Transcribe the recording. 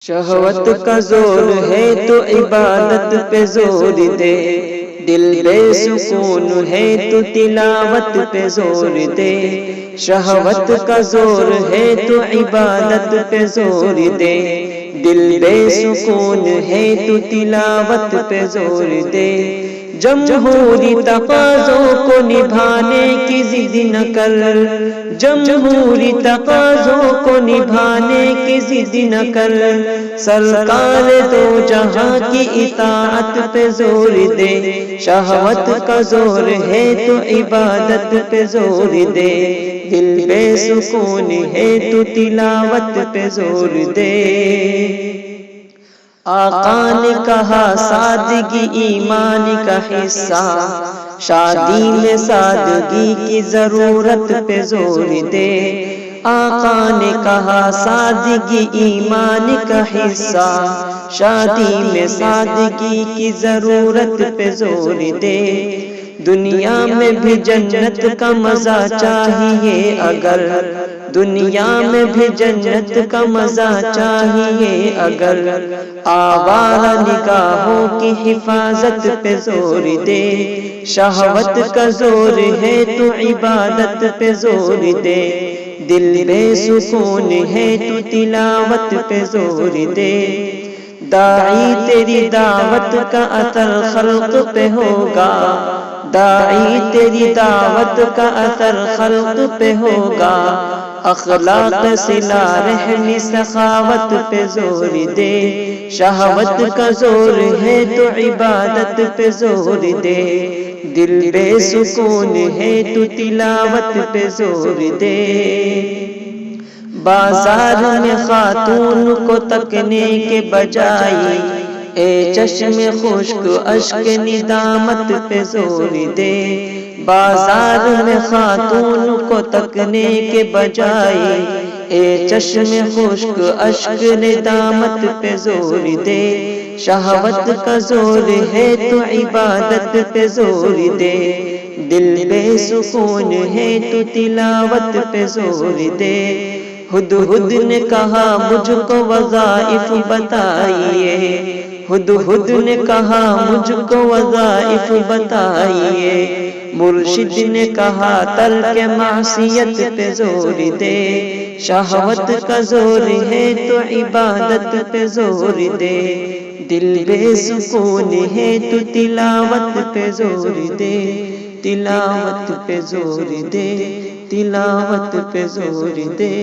شہوت کا زور ہے تو عبادت پہ زور دے، دل بے سکون ہے تو تلاوت پہ زور دے۔ شہوت کا زور ہے تو عبادت پہ زور دے، دل بے سکون ہے تو تلاوت پہ زور دے۔ جمہوری تقاضوں کو نبھانے کی ضد نہ کر، جمہوری تقاضوں کو نبھانے کی ضد نہ کر، سرکار دو جہاں کی اطاعت پہ زور دے۔ شہوت کا زور ہے تو عبادت پہ زور دے، دل بے سکون ہے تو تلاوت پہ زور دے۔ آقا نے کہا سادگی ایمان کا حصہ، شادی میں سادگی کی ضرورت پہ زور دے۔ آقا نے کہا سادگی ایمان کا حصہ، شادی میں سادگی کی ضرورت پہ زور دے۔ دنیا میں بھی جنت کا مزہ چاہیے اگر، دنیا میں بھی جنت کا مزہ چاہیے اگر، آوارہ نگاہوں کی حفاظت پہ زور دے۔ شہوت کا زور ہے تو عبادت پہ زور دے، دل بے سکون ہے تو تلاوت پہ زور دے۔ داعی تیری دعوت کا اثر خلق پہ ہوگا، داعی تیری دعوت کا اثر خلق پہ ہوگا، اخلاق صلہ رحمی سخاوت پہ زور دے۔ شہوت کا زور ہے تو عبادت پہ زور دے، دل بے سکون ہے تو تلاوت پہ زور دے۔ بازار میں خاتون کو تکنے کے بجائے، اے چشم خشک اشک ندامت پہ زور دے۔ بازار میں خاتون کو تکنے کے بجائے، اے چشم خشک اشک ندامت پہ زور دے۔ شہوت کا زور ہے تو عبادت پہ زور دے، دل بے سکون ہے تو تلاوت پہ زور دے۔ ہدہد نے کہا مجھ کو وظائف بتائیے، ہدہد نے کہا مجھ کو وظائف بتائیے، مرشد نے کہا ترک معصیت پہ زور دے۔ شہوت کا زور ہے تو عبادت پہ زور دے، دل بے سکون ہے تو تلاوت پہ زور دے، تلاوت پہ زور دے، تلاوت پہ زور دے۔